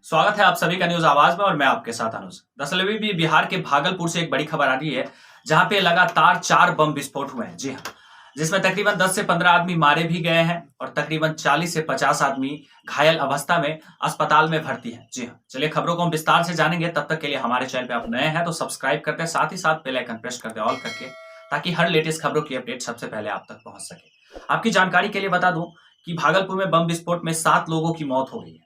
स्वागत है आप सभी का न्यूज आवाज में और मैं आपके साथ अनुज। दरअसल अभी भी बिहार के भागलपुर से एक बड़ी खबर आ रही है जहां पे लगातार 4 बम विस्फोट हुए हैं। जी हाँ, जिसमें तकरीबन 10 से 15 आदमी मारे भी गए हैं और तकरीबन 40 से 50 आदमी घायल अवस्था में अस्पताल में भर्ती है। जी हाँ, चलिए खबरों को हम विस्तार से जानेंगे। तब तक के लिए हमारे चैनल पे आप नए हैं तो सब्सक्राइब करते हैं, साथ ही साथ बेल आइकन प्रेस करते ऑल करके, ताकि हर लेटेस्ट खबरों की अपडेट सबसे पहले आप तक पहुंच सके। आपकी जानकारी के लिए बता दूं कि भागलपुर में बम विस्फोट में 7 लोगों की मौत हो गई है।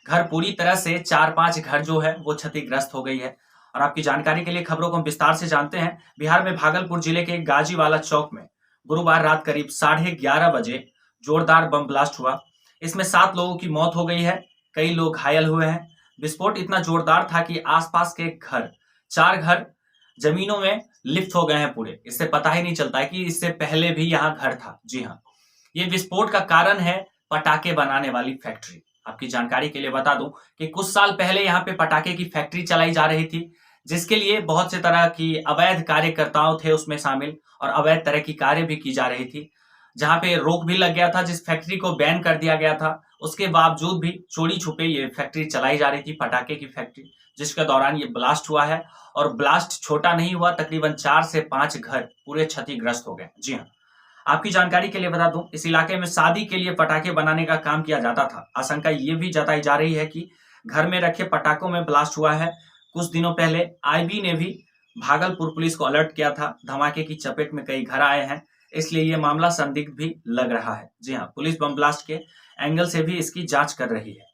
घर पूरी तरह से 4-5 घर जो है वो क्षतिग्रस्त हो गई है। और आपकी जानकारी के लिए खबरों को हम विस्तार से जानते हैं। बिहार में भागलपुर जिले के गाजीवाला चौक में गुरुवार रात करीब 11:30 बजे जोरदार बम ब्लास्ट हुआ। इसमें 7 लोगों की मौत हो गई है, कई लोग घायल हुए हैं। विस्फोट इतना जोरदार था कि आसपास के 4 घर जमीनों में लिफ्ट हो गए हैं पूरे। इससे पता ही नहीं चलता है कि इससे पहले भी यहाँ घर था। जी हाँ, ये विस्फोट का कारण है पटाखे बनाने वाली फैक्ट्री। आपकी जानकारी के लिए बता दूं कि कुछ साल पहले यहाँ पे पटाखे की फैक्ट्री चलाई जा रही थी, जिसके लिए बहुत से तरह की अवैध कार्यकर्ताओं थे उसमें शामिल और अवैध तरह की कार्य भी की जा रही थी। जहां पे रोक भी लग गया था, जिस फैक्ट्री को बैन कर दिया गया था, उसके बावजूद भी चोरी छुपे ये फैक्ट्री चलाई जा रही थी, पटाखे की फैक्ट्री, जिसके दौरान ये ब्लास्ट हुआ है। और ब्लास्ट छोटा नहीं हुआ, तकरीबन 4 से 5 घर पूरे क्षतिग्रस्त हो गए। जी हाँ, आपकी जानकारी के लिए बता दूं, इस इलाके में शादी के लिए पटाखे बनाने का काम किया जाता था। आशंका ये भी जताई जा रही है कि घर में रखे पटाखों में ब्लास्ट हुआ है। कुछ दिनों पहले आईबी ने भी भागलपुर पुलिस को अलर्ट किया था। धमाके की चपेट में कई घर आए हैं, इसलिए ये मामला संदिग्ध भी लग रहा है। जी हाँ, पुलिस बम ब्लास्ट के एंगल से भी इसकी जांच कर रही है।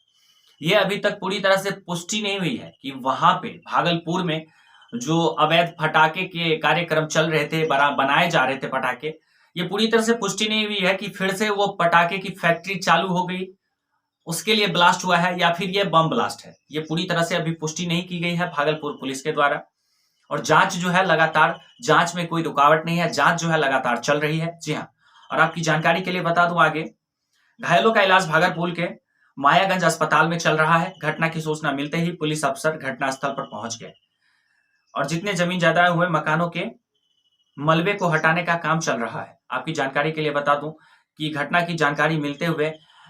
ये अभी तक पूरी तरह से पुष्टि नहीं हुई है कि वहां पे भागलपुर में जो अवैध पटाखे के कार्यक्रम चल रहे थे, बनाए जा रहे थे पटाखे, ये पूरी तरह से पुष्टि नहीं हुई है कि फिर से वो पटाखे की फैक्ट्री चालू हो गई, उसके लिए ब्लास्ट हुआ है, या फिर ये बम ब्लास्ट है। ये पूरी तरह से अभी पुष्टि नहीं की गई है भागलपुर पुलिस के द्वारा। और जांच जो है लगातार, जांच में कोई रुकावट नहीं है, जांच जो है लगातार चल रही है। जी हाँ, और आपकी जानकारी के लिए बता दूं आगे, घायलों का इलाज भागलपुर के मायागंज अस्पताल में चल रहा है। घटना की सूचना मिलते ही पुलिस अफसर घटनास्थल पर पहुंच गए और जितने जमीन जायदाद हुए मकानों के मलबे को हटाने का काम चल रहा है। आपकी जानकारी के लिए बता दूं कि घटना की जानकारी मिलते हुए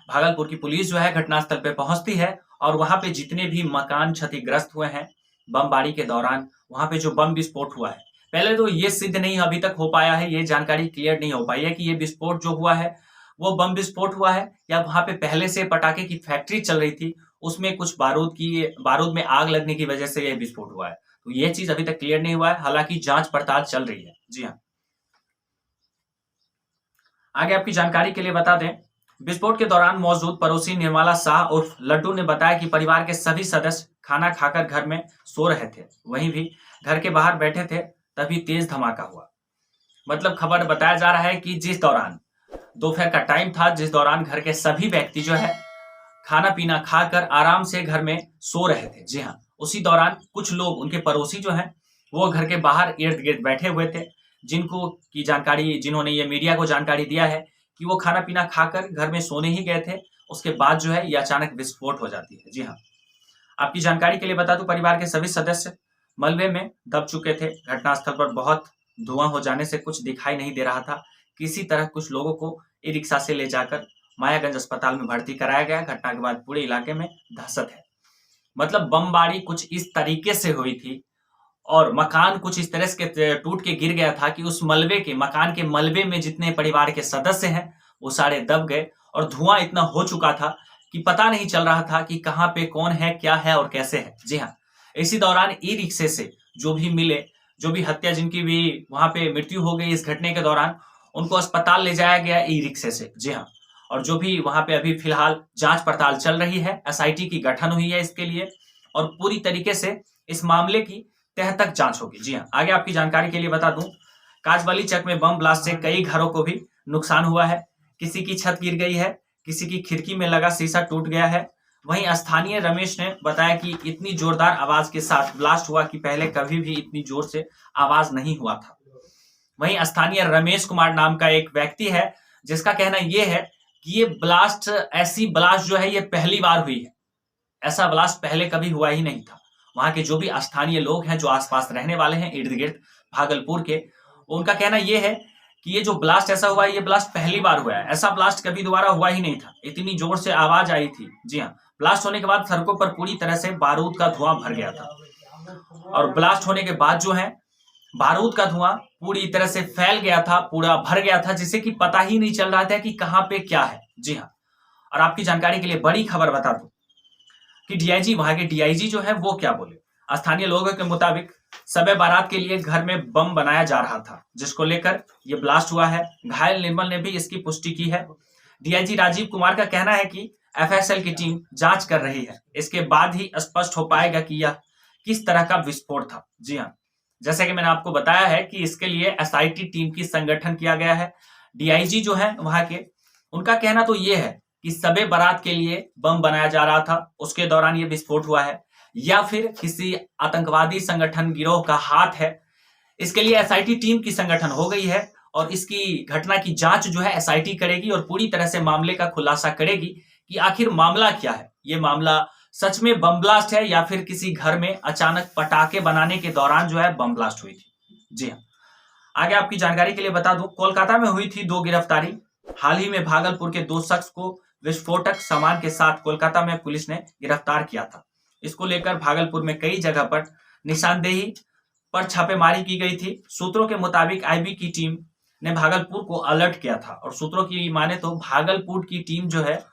भागलपुर की पुलिस जो है घटनास्थल पर पहुंचती है और वहां पे जितने भी मकान क्षतिग्रस्त हुए हैं बमबारी के दौरान, वहां पे जो बम विस्फोट हुआ है, पहले तो ये सिद्ध नहीं अभी तक हो पाया है, ये जानकारी क्लियर नहीं हो पाई है कि ये विस्फोट जो हुआ है वो बम विस्फोट हुआ है या वहां पे पहले से पटाखे की फैक्ट्री चल रही थी, उसमें कुछ बारूद में आग लगने की वजह से यह विस्फोट हुआ है। तो ये चीज अभी तक क्लियर नहीं हुआ है, हालांकि जांच पड़ताल चल रही है। जी हाँ, आगे आपकी जानकारी के लिए बता दें, विस्फोट के दौरान मौजूद पड़ोसी निर्मला शाह उर्फ लड्डू ने बताया कि परिवार के सभी सदस्य खाना खाकर घर में सो रहे थे, वहीं भी घर के बाहर बैठे थे, तभी तेज धमाका हुआ। मतलब खबर बताया जा रहा है कि जिस दौरान दोपहर का टाइम था, जिस दौरान घर के सभी व्यक्ति जो है खाना पीना खाकर आराम से घर में सो रहे थे, जी हाँ, उसी दौरान कुछ लोग, उनके पड़ोसी जो हैं, वो घर के बाहर इर्द गिर्द बैठे हुए थे, जिन्होंने ये मीडिया को जानकारी दिया है कि वो खाना पीना खाकर घर में सोने ही गए थे। उसके बाद जो है ये अचानक विस्फोट हो जाती है। जी हाँ, आपकी जानकारी के लिए बता दूं, परिवार के सभी सदस्य मलबे में दब चुके थे। घटनास्थल पर बहुत धुआं हो जाने से कुछ दिखाई नहीं दे रहा था। किसी तरह कुछ लोगों को ई रिक्शा से ले जाकर मायागंज अस्पताल में भर्ती कराया गया। घटना के बाद पूरे इलाके में दहशत है। मतलब बमबारी कुछ इस तरीके से हुई थी और मकान कुछ इस तरह से टूट के गिर गया था कि उस मकान के मलबे में जितने परिवार के सदस्य हैं वो सारे दब गए और धुआं इतना हो चुका था कि पता नहीं चल रहा था कि कहां पे कौन है, क्या है और कैसे है। जी हाँ, इसी दौरान ई रिक्शे से जो भी मिले, जो भी हत्या जिनकी भी वहां पे मृत्यु हो गई इस घटने के दौरान, उनको अस्पताल ले जाया गया ई रिक्शे से। जी हाँ, और जो भी वहां पे अभी फिलहाल जांच पड़ताल चल रही है, एसआईटी की गठन हुई है इसके लिए और पूरी तरीके से इस मामले की तह तक जांच होगी। जी हाँ, आगे आपकी जानकारी के लिए बता दूं, काजबाली चक में बम ब्लास्ट से कई घरों को भी नुकसान हुआ है। किसी की छत गिर गई है, किसी की खिड़की में लगा शीशा टूट गया है। वहीं स्थानीय रमेश ने बताया कि इतनी जोरदार आवाज के साथ ब्लास्ट हुआ कि पहले कभी भी इतनी जोर से आवाज नहीं हुआ था। वहीं स्थानीय रमेश कुमार नाम का एक व्यक्ति है, जिसका कहना यह है कि ऐसी ब्लास्ट जो है ये पहली बार हुई है। ऐसा ब्लास्ट पहले कभी हुआ ही नहीं था। वहां के जो भी स्थानीय लोग हैं, जो आसपास रहने वाले हैं इर्द गिर्द भागलपुर के, उनका कहना यह है कि ये जो ब्लास्ट ऐसा हुआ है, ये ब्लास्ट पहली बार हुआ है, ऐसा ब्लास्ट कभी दोबारा हुआ ही नहीं था, इतनी जोर से आवाज आई थी। जी हाँ, ब्लास्ट होने के बाद सड़कों पर पूरी तरह से बारूद का धुआं भर गया था, और ब्लास्ट होने के बाद जो है बारूद का धुआं पूरी तरह से फैल गया था, पूरा भर गया था, जिससे कि पता ही नहीं चल रहा था कि कहां पे क्या है। जी हाँ, और आपकी जानकारी के लिए बड़ी खबर बता दूं कि डीआईजी, वहां के डीआईजी जो है वो क्या बोले। स्थानीय लोगों के मुताबिक शब बारात के लिए घर में बम बनाया जा रहा था, जिसको लेकर ये ब्लास्ट हुआ है। घायल निर्मल ने भी इसकी पुष्टि की है। डीआईजी राजीव कुमार का कहना है कि एफएसएल की टीम जांच कर रही है, इसके बाद ही स्पष्ट हो पाएगा कि यह किस तरह का विस्फोट था। जी हाँ, जैसे कि मैंने आपको बताया है कि इसके लिए एसआईटी टीम की संगठन किया गया है। डीआईजी जो है वहां के, उनका कहना तो ये है कि शबे बारात के लिए बम बनाया जा रहा था, उसके दौरान ये विस्फोट हुआ है, या फिर किसी आतंकवादी संगठन गिरोह का हाथ है। इसके लिए एसआईटी टीम की संगठन हो गई है, और इसकी घटना की जांच जो है एसआईटी करेगी और पूरी तरह से मामले का खुलासा करेगी कि आखिर मामला क्या है। ये मामला सच में बम ब्लास्ट है या फिर किसी घर में अचानक पटाखे बनाने के दौरान जो है बम ब्लास्ट हुई थी। जी हाँ, आगे आपकी जानकारी के लिए बता दूं, कोलकाता में हुई थी 2 गिरफ्तारी। हाल ही में भागलपुर के 2 शख्स को विस्फोटक सामान के साथ कोलकाता में पुलिस ने गिरफ्तार किया था। इसको लेकर भागलपुर में कई जगह पर निशानदेही पर छापेमारी की गई थी। सूत्रों के मुताबिक आईबी की टीम ने भागलपुर को अलर्ट किया था, और सूत्रों की माने तो भागलपुर की टीम जो है,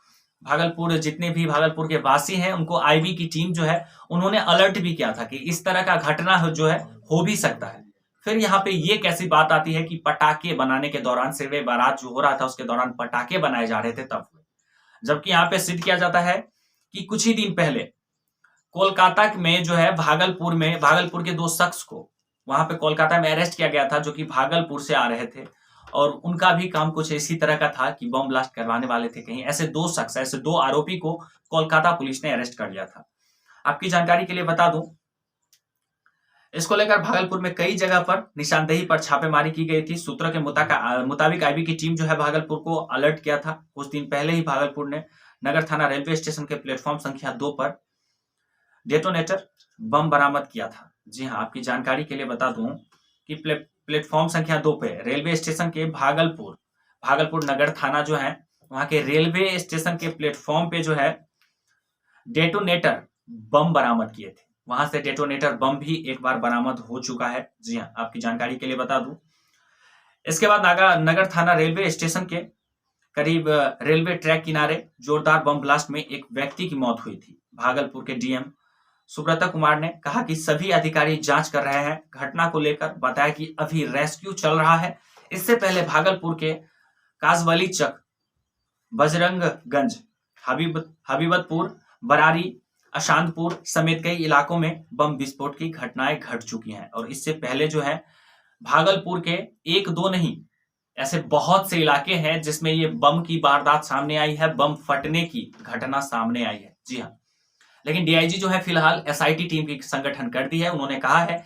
भागलपुर जितने भी भागलपुर के वासी हैं उनको आईबी की टीम जो है उन्होंने अलर्ट भी किया था कि इस तरह का घटना जो है हो भी सकता है। फिर यहाँ पे ये कैसी बात आती है कि पटाखे बनाने के दौरान, शब बारात जो हो रहा था उसके दौरान पटाखे बनाए जा रहे थे तब हुए। जबकि यहाँ पे सिद्ध किया जाता है कि कुछ ही दिन पहले कोलकाता में जो है भागलपुर के 2 शख्स को वहां पे कोलकाता में अरेस्ट किया गया था, जो कि भागलपुर से आ रहे थे, और उनका भी काम कुछ इसी तरह का था कि बम ब्लास्ट करवाने वाले थे कहीं। ऐसे 2 आरोपी को कोलकाता पुलिस ने अरेस्ट कर लिया था। आपकी जानकारी के लिए बता दूं, इसको लेकर भागलपुर में कई जगह पर निशानदेही पर छापेमारी की गई थी। सूत्रों के मुताबिक आईबी की टीम जो है भागलपुर को अलर्ट किया था। कुछ दिन पहले ही भागलपुर ने नगर थाना रेलवे स्टेशन के प्लेटफॉर्म संख्या 2 पर डेटोनेटर बम बरामद किया था। जी हाँ, आपकी जानकारी के लिए बता दूं कि प्लेटफॉर्म संख्या 2 पे रेलवे स्टेशन के भागलपुर नगर थाना जो है वहां के रेलवे स्टेशन के प्लेटफॉर्म पे जो है डेटोनेटर बम बरामद किए थे। वहां से डेटोनेटर बम भी एक बार बरामद हो चुका है। जी हाँ, आपकी जानकारी के लिए बता दूं, इसके बाद नगर थाना रेलवे स्टेशन के करीब रेलवे ट्रैक किनारे जोरदार बम ब्लास्ट में एक व्यक्ति की मौत हुई थी। भागलपुर के डीएम सुब्रता कुमार ने कहा कि सभी अधिकारी जांच कर रहे हैं। घटना को लेकर बताया कि अभी रेस्क्यू चल रहा है। इससे पहले भागलपुर के काजवली चक, बजरंगगंज, हबीबतपुर, बरारी, अशांतपुर समेत कई इलाकों में बम विस्फोट की घटनाएं घट चुकी हैं, और इससे पहले जो है भागलपुर के 1-2 नहीं, ऐसे बहुत से इलाके हैं जिसमें ये बम की वारदात सामने आई है, बम फटने की घटना सामने आई है। जी हाँ, लेकिन डीआईजी जो है फिलहाल एसआईटी टीम की संगठन कर दी है। उन्होंने कहा है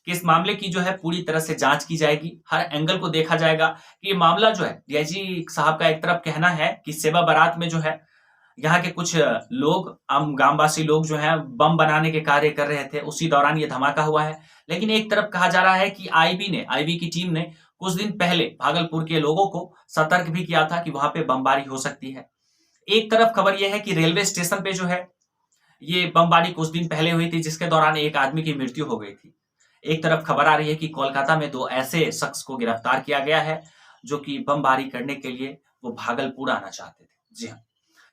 कि इस मामले की जो है पूरी तरह से जांच की जाएगी, हर एंगल को देखा जाएगा कि ये मामला जो है, डीआईजी साहब का एक तरफ कहना है कि शब बारात में जो है यहाँ के कुछ लोग, आम गांववासी लोग जो है बम बनाने के कार्य कर रहे थे, उसी दौरान ये धमाका हुआ है। लेकिन एक तरफ कहा जा रहा है कि आईबी की टीम ने कुछ दिन पहले भागलपुर के लोगों को सतर्क भी किया था कि वहां पे बमबारी हो सकती है। एक तरफ खबर यह है कि रेलवे स्टेशन पे जो है ये बमबारी कुछ दिन पहले हुई थी, जिसके दौरान एक आदमी की मृत्यु हो गई थी। एक तरफ खबर आ रही है कि कोलकाता में 2 ऐसे शख्स को गिरफ्तार किया गया है जो कि बमबारी करने के लिए वो भागलपुर आना चाहते थे। जी हाँ,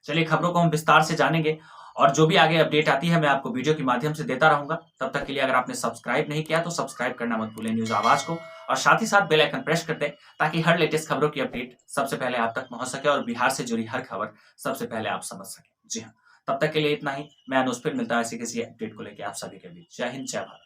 चलिए खबरों को हम विस्तार से जानेंगे, और जो भी आगे अपडेट आती है मैं आपको वीडियो के माध्यम से देता रहूंगा। तब तक के लिए अगर आपने सब्सक्राइब नहीं किया तो सब्सक्राइब करना मत भूलें न्यूज आवाज को, और साथ ही साथ बेल आइकन प्रेस कर दें ताकि हर लेटेस्ट खबरों की अपडेट सबसे पहले आप तक पहुंच सके और बिहार से जुड़ी हर खबर सबसे पहले आप समझ सकें। जी हाँ, तब तक के लिए इतना ही। मैं अनुज फिर मिलता है ऐसी किसी अपडेट को लेकर आप सभी के बीच। जय हिंद, जय भारत।